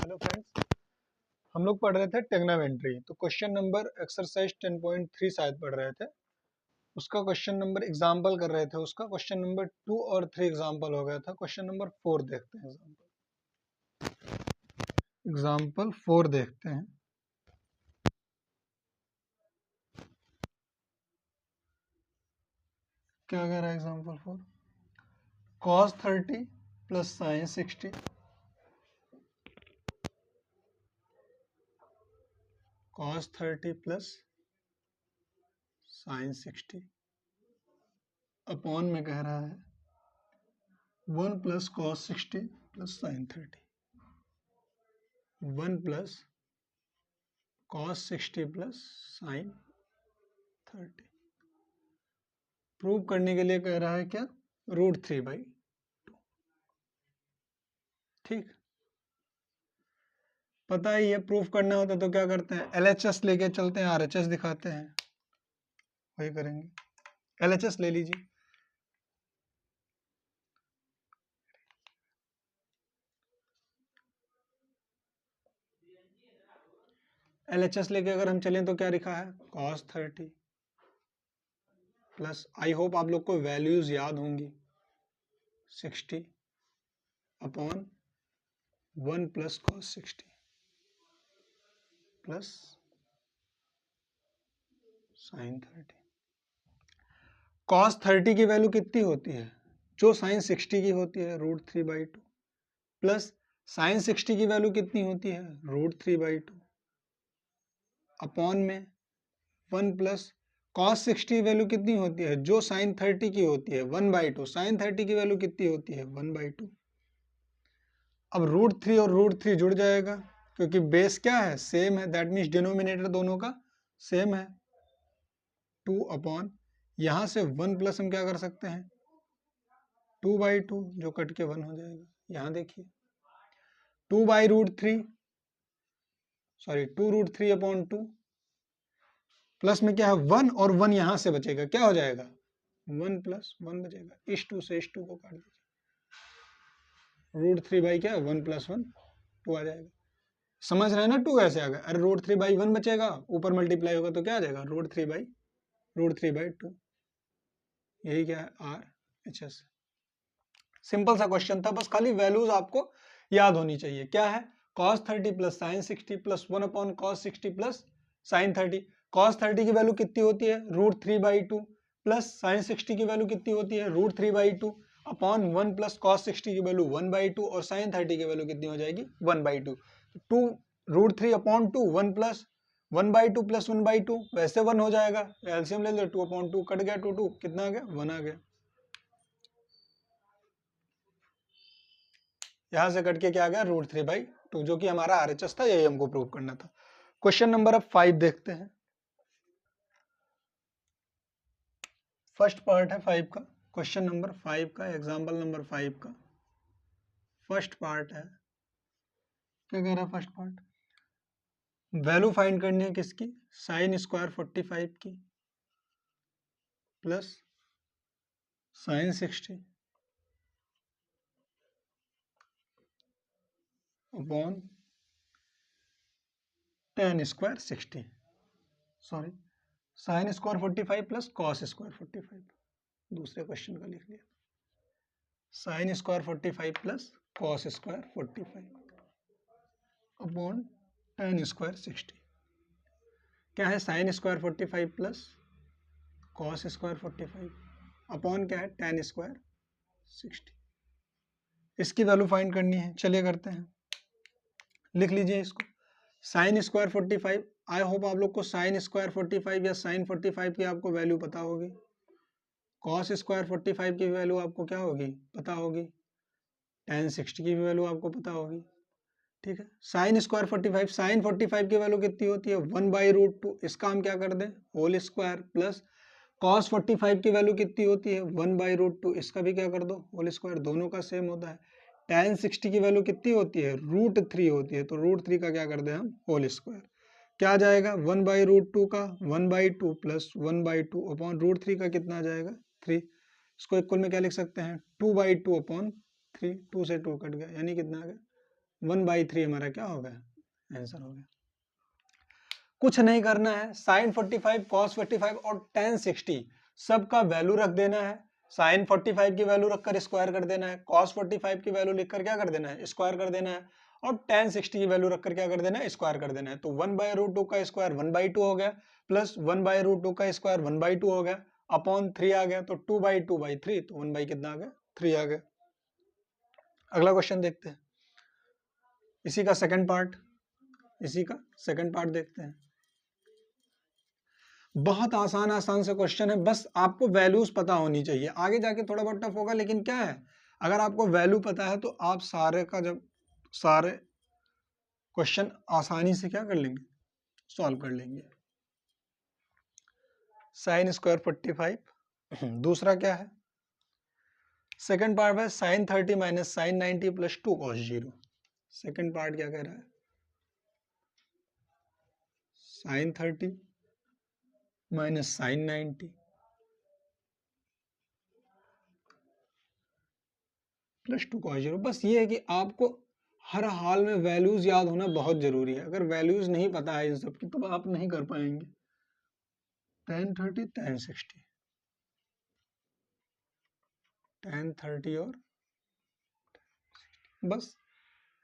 Hello friends, हम लोग पढ़ रहे थे टेग्नोमेट्री। तो क्वेश्चन नंबर एक्सरसाइज 10.3 शायद पढ़ रहे थे। उसका क्वेश्चन नंबर एग्जाम्पल कर रहे थे। उसका क्वेश्चन नंबर 2 और 3 एग्जाम्पल हो गया था। क्वेश्चन नंबर 4 देखते हैं। एग्जाम्पल 4 देखते हैं। क्या कह रहा है example 4? cos 30 plus sin 60 cos 30 plus sin 60 upon में कह रहा है 1 plus cos 60 plus sin 30 1 plus cos 60 plus sin 30 prove करने के लिए कह रहा है क्या? √3/2। ठीक, पता ही है प्रूफ करना होता तो क्या करते हैं, LHS लेके चलते हैं, RHS दिखाते हैं, वही करेंगे। LHS ले लीजिए। LHS लेके अगर हम चलें तो क्या लिखा है? cos 30 प्लस, आई होप आप लोग को वैल्यूज याद होंगी, 60 upon 1 plus cos 60 plus sin 30। cos 30 की वैल्यू कितनी होती है? जो sin 60 की होती है, √3/2 प्लस sin 60 की वैल्यू कितनी होती है? √3/2 अपॉन में 1 प्लस cos 60 की वैल्यू कितनी होती है? जो sin 30 की होती है, 1/2। sin 30 की वैल्यू कितनी होती है? 1/2। अब √3 और √3 जुड़ जाएगा क्योंकि बेस क्या है? सेम है। दैट मीन्स डिनोमिनेटर दोनों का सेम है। 2 अपॉन, यहां से 1 प्लस हम क्या कर सकते हैं? 2/2, जो कट के 1 हो जाएगा। यहां देखिए 2/√3, सॉरी 2√3 अपॉन 2 प्लस में क्या है? 1 और 1 यहां से बचेगा, क्या हो जाएगा? 1 प्लस 1 बचेगा। इस 2 से इस 2 को काट दीजिए। √3 क्या? 1 प्लस 1 2 आ जाएगा। समझ रहे हैं ना? 2 कैसे आ गया? अरे √3/1 बचेगा, ऊपर मल्टीप्लाई होगा तो क्या आ जाएगा? √3/2। यही क्या है? RHS। सिंपल सा क्वेश्चन था, बस खाली वैल्यूज आपको याद होनी चाहिए। क्या है? cos 30 plus sin 60 plus 1 upon cos 60 plus sin 30। cos 30 की वैल्यू कितनी होती है? √3/2 प्लस sin 60 की वैल्यू कितनी होती है? √3/2 अपॉन 1 प्लस cos 60 की वैल्यू 1/2 और sin 30 की वैल्यू कितनी हो जाएगी? 1/2। 2 √3 अपॉन 2, 1 प्लस 1/2 प्लस 1/2, वैसे 1 हो जाएगा। एलसीएम ले लो, 2 अपॉन 2 कट गया, 2 कितना आ गया? 1 आ गया। यहां से कट के क्या आ गया? √3/2, जो कि हमारा RHS था, यही हमको प्रूव करना था। क्वेश्चन नंबर अब 5 देखते हैं। फर्स्ट पार्ट है 5 का, क्वेश्चन नंबर 5 का, एग्जाम्पल नंबर 5 का फर्स्ट पार्ट है। क्या कह रहा है फर्स्ट पार्ट? वैल्यू फाइंड करनी है किसकी? sin स्क्वायर 45 की plus sin 60 upon tan square 60, sorry sin square 45 plus cos square 45, दूसरे क्वेश्चन का लिख लिया। sin square 45 plus cos square 45 upon tan square 60। क्या है? sin square 45 plus cos square 45 upon क्या है? tan square 60। इसकी वैल्यू फाइंड करनी है, चलिए करते हैं। लिख लीजिए इसको। sin स्क्वायर 45, आई होप आप लोग को sin स्क्वायर 45 या sin 45 की आपको वैल्यू पता होगी। cos स्क्वायर 45 की वैल्यू आपको क्या होगी? पता होगी। tan 60 की भी वैल्यू आपको पता होगी। ठीक है, sin स्क्वायर 45, sin 45 की वैल्यू कितनी होती है? 1/√2। इसका हम क्या कर दें? होल स्क्वायर प्लस cos 45 की वैल्यू कितनी होती है? 1/√2। इसका भी क्या कर दो? Whole square. दोनों का सेम होता है। tan 60 की वैल्यू कितनी होती है? √3 होती है, तो √3 का क्या कर दें हम? Whole square. क्या आ जाएगा? 1/√2 का 1/2 प्लस 1/2 अपॉन √3 का कितना आ जाएगा? 3। इसको इक्वल में क्या लिख सकते हैं? 2/2 अपॉन 3। 2 से 2 कट गया, यानी कितना आ गया? 1/3 हमारा क्या हो गया, आंसर हो गया। कुछ नहीं करना है, sin 45 cos 45 और tan 60 सबका वैल्यू रख देना है। sin 45 की वैल्यू रखकर स्क्वायर कर देना है, cos 45 की वैल्यू लिखकर क्या कर देना है, स्क्वायर कर देना है, और tan 60 की वैल्यू रखकर क्या कर देना है, स्क्वायर कर देना है। तो 1/√2 का स्क्वायर 1/2 हो गया, प्लस 1/√2 का स्क्वायर 1/2 हो गया, अपॉन 3 आ गया, तो 2/2/3, तो 1 कितना आ गया, 3 आ गया। अगला क्वेश्चन देखते हैं, इसी का सेकंड पार्ट देखते हैं। बहुत आसान से क्वेश्चन है, बस आपको वैल्यूज पता होनी चाहिए। आगे जाके थोड़ा बहुत टफ होगा, लेकिन क्या है, अगर आपको वैल्यू पता है तो आप सारे क्वेश्चन आसानी से क्या कर लेंगे, सॉल्व कर लेंगे। साइन स्क्वायर 45, दूसरा क्या है, सेकंड पार्ट है sine 30 minus sine 90 plus 2 cos 0। Second part क्या कह रहा है, sine 30 minus sine 90 plus 2 cos 0। बस ये है कि आपको हर हाल में वैल्यूज याद होना बहुत जरूरी है। अगर वैल्यूज नहीं पता है इन सब की तो आप नहीं कर पाएंगे। tan 30 tan 60, tan 30 और बस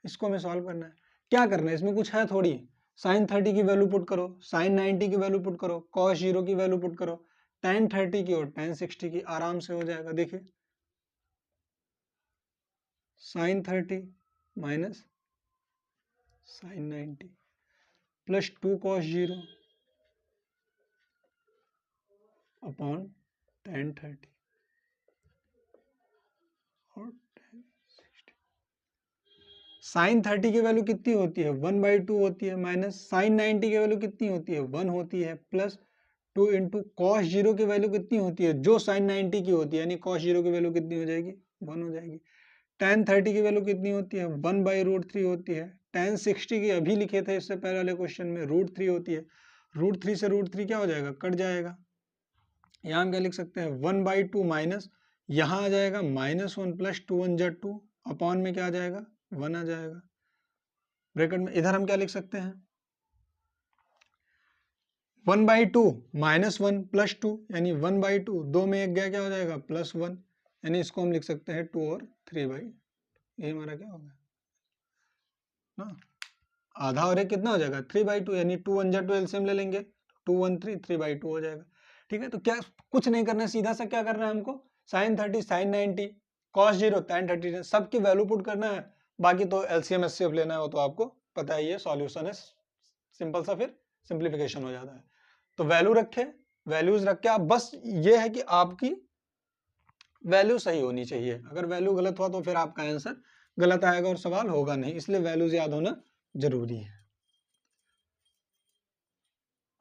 इसको हमें सॉल्व करना है। क्या करना है, इसमें कुछ है थोड़ी, साइन 30 की वैल्यू पुट करो, साइन 90 की वैल्यू पुट करो, कॉस 0 की वैल्यू पुट करो, tan 30 की और tan 60 की, आराम से हो जाएगा। देखिए sine 30 minus sine 90 plus 2 cos 0 upon tan 30 और tan 60। साइन 30 की वैल्यू कितनी होती है, 1/2 होती है, माइनस साइन 90 की वैल्यू कितनी होती है, 1 होती है, प्लस 2 इंटू कॉस 0 की वैल्यू कितनी होती है, जो साइन 90 की होती है, यानी कॉस 0 की वैल्यू कितनी हो जाएगी, 1 हो जाएगी। tan 30 की वैल्यू कितनी होती है, 1/√3 होती है। tan 60 की अभी लिखे थे इससे पहले वाले क्वेश्चन में, √3 होती है। √3 से √3 क्या हो जाएगा, कट जाएगा। यहाँ हम क्या लिख सकते हैं, 1/2 माइनस, यहाँ आ जाएगा -1 प्लस 2 1 जा 2, अपॉन में क्या आ जाएगा, 1 आ जाएगा। ब्रैकेट में इधर हम क्या लिख सकते हैं, 1/2 -1 प्लस 2, यानी 1/2, 2 में 1 गया, क्या हो जाएगा, +1, यानी इसको हम लिख सकते हैं 2 और 3/2। ये हमारा क्या होगा ना, आधा और एक कितना हो जाएगा, 3/2, यानी 2 1 जा 2, एलसीएम ले लेंगे, 2 1 3, 3/2 हो जाएगा। ठीक है, तो क्या कुछ नहीं करना है, सीधा सा क्या करना है हमको, साइन 30 साइन 90 कॉस 0 tan 30 सबकी वैल्यू पुट करना है। बाकी तो एलसीएम एचसीएफ लेना है, वो तो आपको पता ही है, सॉल्यूशन है सिंपल सा, फिर सिंप्लीफिकेशन हो जाता है। तो वैल्यू रखे, वैल्यूज रख के आप, बस ये है कि आपकी वैल्यू सही होनी चाहिए। अगर वैल्यू गलत हुआ तो फिर आपका आंसर गलत आएगा और सवाल होगा नहीं, इसलिए वैल्यूज याद होना जरूरी है।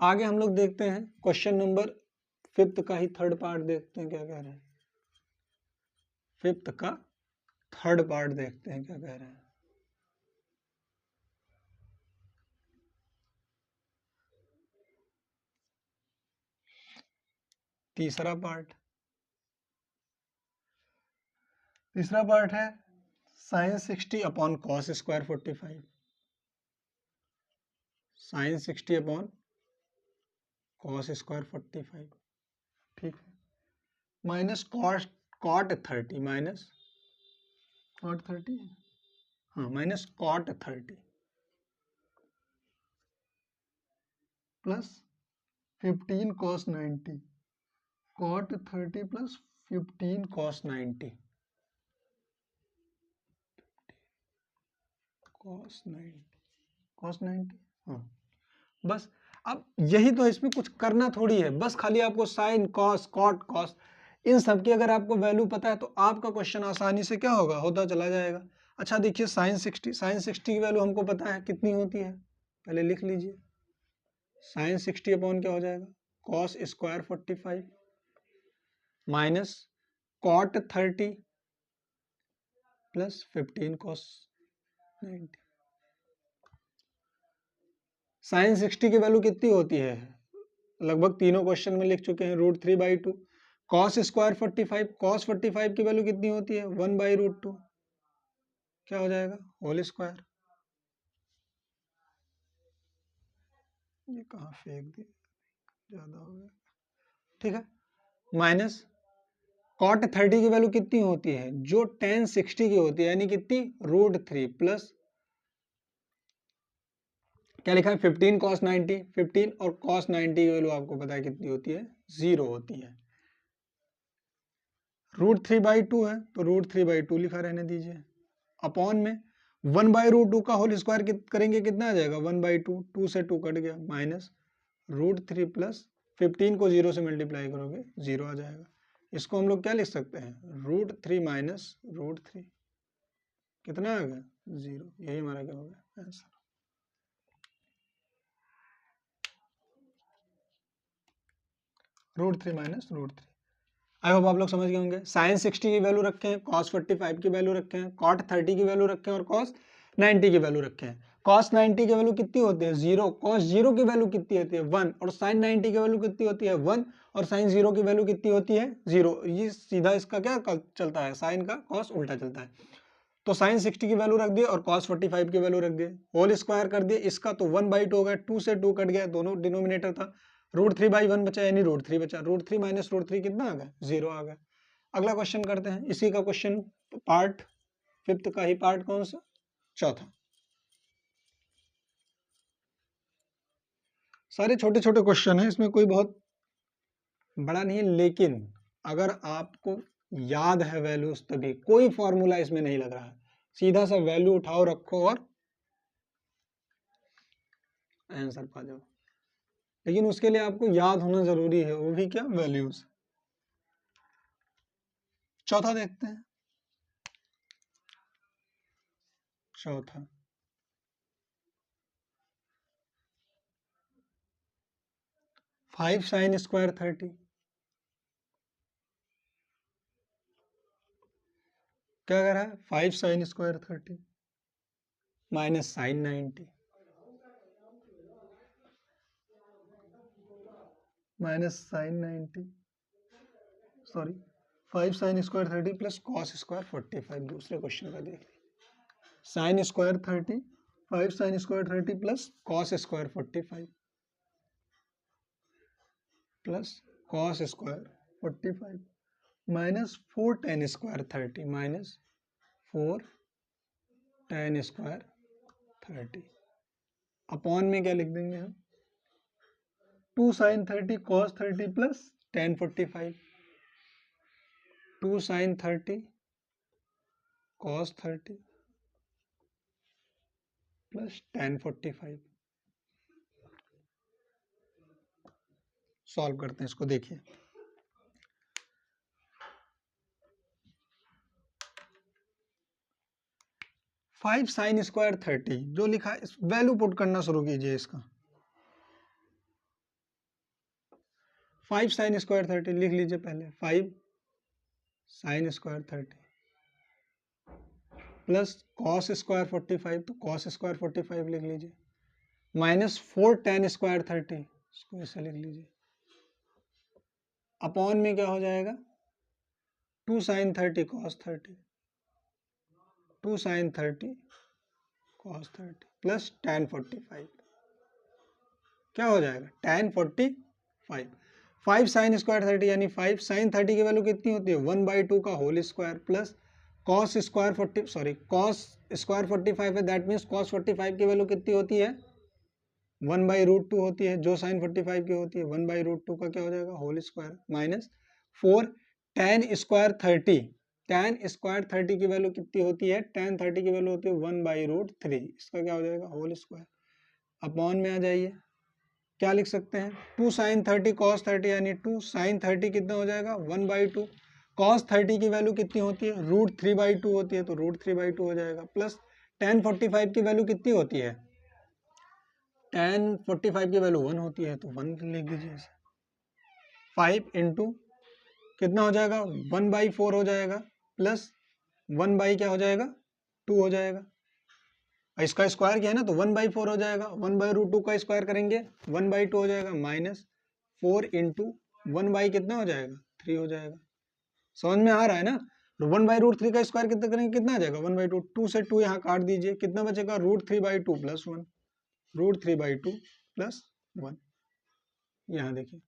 आगे हम लोग देखते हैं क्वेश्चन नंबर 5 का ही थर्ड पार्ट देखते हैं, क्या कह रहे हैं, 5 का थर्ड पार्ट देखते हैं क्या कह रहे हैं। तीसरा पार्ट है sine 60 upon cos square 45, sine 60 upon cos square 45, ठीक है, माइनस कॉट 30, माइनस कॉट 30, हाँ minus cot 30 plus 15 cos 90, cot 30 plus 15 cos 90, cos 90, हाँ बस। अब यही तो, इसमें कुछ करना थोड़ी है, बस खाली आपको साइन कॉस कॉट कॉस इन सब की अगर आपको वैल्यू पता है तो आपका क्वेश्चन आसानी से क्या होगा, होता चला जाएगा। अच्छा देखिए साइन 60 की वैल्यू हमको पता है कितनी होती है, पहले लिख लीजिए, साइन 60 अपॉन क्या हो जाएगा, cos square 45 minus cot 30 plus 15 cos 90। Sine 60 की वैल्यू कितनी होती है, लगभग तीनों क्वेश्चन में लिख चुके हैं, √3/2। कॉस स्क्वायर 45, कॉस 45 की वैल्यू कितनी होती है, 1/√2, क्या हो जाएगा, होल स्क्वायर। ये कहाँ फेंक दिया, ज़्यादा हो गया, ठीक है। माइनस कॉट 30 की वैल्यू कितनी होती है, जो tan 60 की होती है, यानी कितनी, √3 प्लस क्या लिखा है 15 cos 90, 15 और cos 90 की वैल्यू आपको पता है कितनी होती है, 0 होती है। √3/2 है तो √3/2 लिखा रहने दीजिए, अपॉन में 1/√2 का होल स्क्वायर करेंगे कितना आ जाएगा 1/2, 2 से 2 कट गया, माइनस √3 प्लस 15 को 0 से मल्टीप्लाई करोगे 0 आ जाएगा। इसको हम लोग क्या लिख सकते हैं, √3 माइनस √3 कितना आ गया 0, यही हमारा क्या होगा आंसर। √3 माइनस √3। आई होप आप लोग समझ गए होंगे। साइन 60 की वैल्यू रखे हैं, cos 45 की वैल्यू रखे हैं, cot 30 की वैल्यू रखे हैं और cos 90 की वैल्यू रखे हैं। cos 90 की वैल्यू कितनी होती है 0, cos 0 की वैल्यू कितनी होती है 1 और sin 90 की वैल्यू कितनी होती है 1 और sin 0 की वैल्यू कितनी होती है 0। ये सीधा इसका क्या चलता है, साइन का cos उल्टा चलता है। तो sin 60 की वैल्यू रख दिए और cos 45 की वैल्यू रख दिए, होल स्क्वायर कर दिए इसका, तो 1/2 हो गया, 2 से 2 कट गया, दोनों डिनोमिनेटर था, √3/1 बचा यानी √3 बचा, √3 माइनस √3 कितना आ गया 0 आ गया। अगला क्वेश्चन करते हैं, इसी का क्वेश्चन पार्ट 5th का ही पार्ट कौन सा, चौथा। सारे छोटे छोटे क्वेश्चन है, इसमें कोई बहुत बड़ा नहीं है, लेकिन अगर आपको याद है वैल्यूज तभी, कोई फॉर्मूला इसमें नहीं लग रहा है, सीधा सा वैल्यू उठाओ रखो और आंसर पा जाओ। लेकिन उसके लिए आपको याद होना जरूरी है, वो भी क्या, वैल्यूज। चौथा देखते हैं, चौथा 5 sin स्क्वायर 30 क्या कर रहा है, 5 sin square 30 minus sin 90 minus sin 90 sorry 5 sin square 30 plus cos square 45। दूसरे क्वेश्चन का देख sin square 30, 5 sin square 30 plus cos square 45 plus cos square 45 minus 4 tan square 30 minus 4 tan square 30 upon में क्या लिख देंगे हम, 2 sin 30 cos 30 plus tan 45, 2 sin 30 cos 30 plus tan 45। Solve करते हैं इसको, देखिए फाइव साइन स्क्वायर 30 जो लिखा है, वैल्यू पुट करना शुरू कीजिए इसका। 5 साइन स्क्वायर 30 लिख लीजिए पहले, 5 sine square 30 plus cos square 45, तो कॉस स्क्वायर 45 लिख लीजिए, माइनस 4 tan स्क्वायर 30, इसको ऐसे लिख लीजिए, अपॉन में क्या हो जाएगा 2 sin 30 cos 30, 2 sin 30 cos 30 plus tan 45, क्या हो जाएगा tan 45। 5 साइन स्क्वायर 30 यानी 5 साइन 30 की वैल्यू कितनी होती है 1/2 का whole square plus cos square 40 sorry cos square 45 है, दैट मीन्स cos 45 की वैल्यू कितनी होती है 1/√2 होती है, जो sin 45 की होती है 1/√2 का क्या हो जाएगा whole square minus 4 tan square 30, tan square 30 की वैल्यू कितनी होती है, tan 30 की वैल्यू होती है 1/√3, इसका क्या हो जाएगा होल स्क्वायर, अपॉन में आ जाइए, क्या लिख सकते हैं 2 sin 30 cos 30 यानी 2 sin 30 कितना हो जाएगा 1/2, cos 30 की वैल्यू कितनी होती है √3/2 होती है, तो √3/2 हो जाएगा, प्लस tan 45 की वैल्यू कितनी होती है, tan 45 की वैल्यू 1 होती है, तो 1 लिख दीजिए इसे, 5 इंटू कितना हो जाएगा 1/4 हो जाएगा, प्लस 1 क्या हो जाएगा 2 हो जाएगा, इसका स्क्वायर किया है ना तो 1/4 हो जाएगा, 1/√2 का स्क्वायर करेंगे 1/2 हो जाएगा, माइनस 4 इंटू 1 कितना हो जाएगा 3 हो जाएगा। समझ में आ रहा है ना, तो 1/√3 का स्क्वायर कितना करेंगे कितना आ जाएगा 1/2, 2 से 2 यहाँ काट दीजिए, कितना बचेगा √3/2 प्लस 1, √3/2 प्लस 1। यहाँ देखिए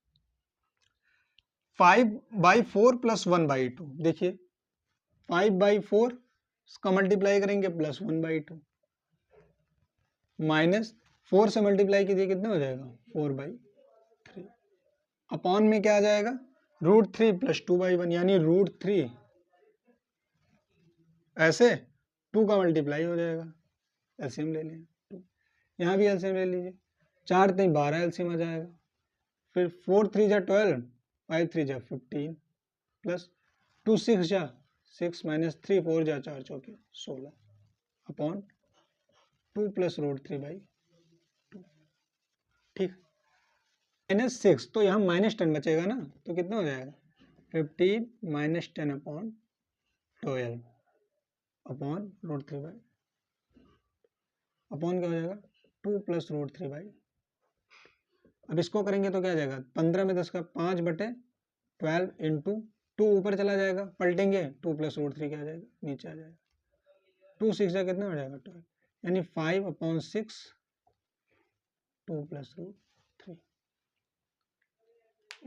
5/4 प्लस 1/2, देखिए 5/4 का मल्टीप्लाई करेंगे प्लस 1/2 माइनस 4 से मल्टीप्लाई कीजिए कितना हो जाएगा 4/3 अपॉन में क्या आ जाएगा √3 प्लस 2/1 यानी √3 ऐसे 2 का मल्टीप्लाई हो जाएगा, एलसीएम ले लें 2, यहाँ भी एलसीएम ले लीजिए 4 3 12 एलसीएम आ जाएगा, फिर 4 3 जा 12 5 3 जा 15 प्लस 2 6 जा 6 माइनस 3 4 जा 4 चौके 16 अपॉन 2 प्लस √3/2, ठीक। -6 तो यहाँ -10 बचेगा ना, तो कितना हो जाएगा 15 माइनस 10 अपॉन 12 अपॉन √3/, अपॉन क्या हो जाएगा 2 प्लस √3/। अब इसको करेंगे तो क्या आ जाएगा 15 में 10 का 5/12 इंटू 2 ऊपर चला जाएगा, पलटेंगे 2 प्लस √3 क्या आ जाएगा नीचे आ जाएगा, 2 6 जा कितना हो जाएगा 12 यानी 5/6 2 प्लस √3,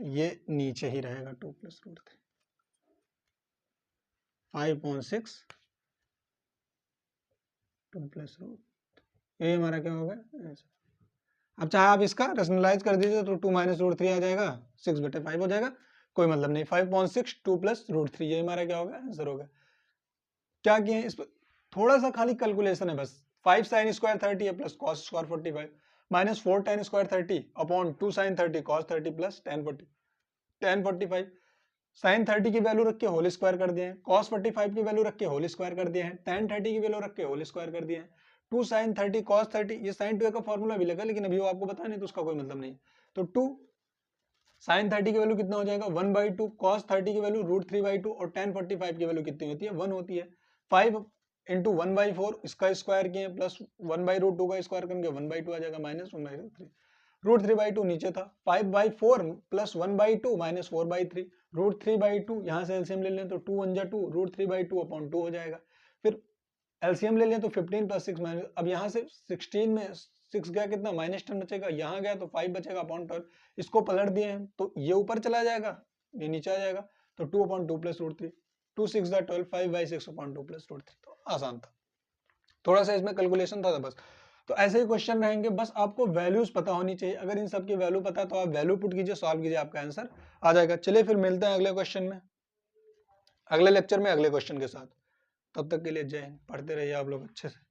ये नीचे ही रहेगा 2 प्लस √3 5/6 2 प्लस √3, ये हमारा क्या होगा आंसर। अब चाहे आप इसका रेशनलाइज कर दीजिए तो 2 माइनस √3 आ जाएगा 6/5 हो जाएगा, कोई मतलब नहीं 5/6 2 प्लस √3 ये हमारा क्या होगा आंसर होगा। क्या किए इस पर थोड़ा सा खाली कैलकुलेशन है बस, 5 sin स्क्वायर 30 है plus cos square 45 minus 4 tan square 30 upon 2 sin 30 cos 30 plus tan 45 sin 30 की वैल्यू रख के होल स्क्वायर कर दिए हैं, cos 45 की वैल्यू रख के होल स्क्वायर कर दिए हैं, tan 30 की वैल्यू रख के होल स्क्वायर कर दिए हैं, 2 sin 30 cos 30 ये sin 2a का फॉर्मूला भी लगा लेकिन अभी वो आपको पता नहीं तो उसका कोई मतलब नहीं, तो 2 sin 30 की वैल्यू कितना हो जाएगा 1/2, cos 30 की वैल्यू √3/2 और tan 45 की वैल्यू कितनी होती है 1 होती है, 5 इंटू 1/4 इसका स्क्वायर किए प्लस 1/√2 का स्क्वायर करेंगे 1/2 आ जाएगा माइनस 1/3, √3/2 नीचे था 5/4 प्लस 1/2 माइनस 4/3 √3/2 यहाँ से एलसीएम ले लें तो 2 1 जा 2 √3/2 अपॉन 2 हो जाएगा, फिर एलसीएम ले लें तो 15 प्लस 6 माइनस, अब यहाँ से 16 में 6 गया कितना -10 बचेगा, यहाँ गया तो 5 बचेगा अपॉन 12, इसको पलट दिए हैं तो ये ऊपर चला जाएगा ये नीचे आ जाएगा, तो 2/2 प्लस √3 2 6 जा 12 5/6 अपॉन 2 प्लस √3, तो आसान था, थोड़ा सा इसमें कैलकुलेशन था बस। तो ऐसे ही क्वेश्चन रहेंगे, बस आपको वैल्यूज पता होनी चाहिए, अगर इन सब की वैल्यू पता है तो आप वैल्यू पुट कीजिए सॉल्व कीजिए आपका आंसर आ जाएगा। चलिए फिर मिलते हैं अगले क्वेश्चन में, अगले लेक्चर में अगले क्वेश्चन के साथ, तब तक के लिए जय हिंद, पढ़ते रहिए आप लोग अच्छे से।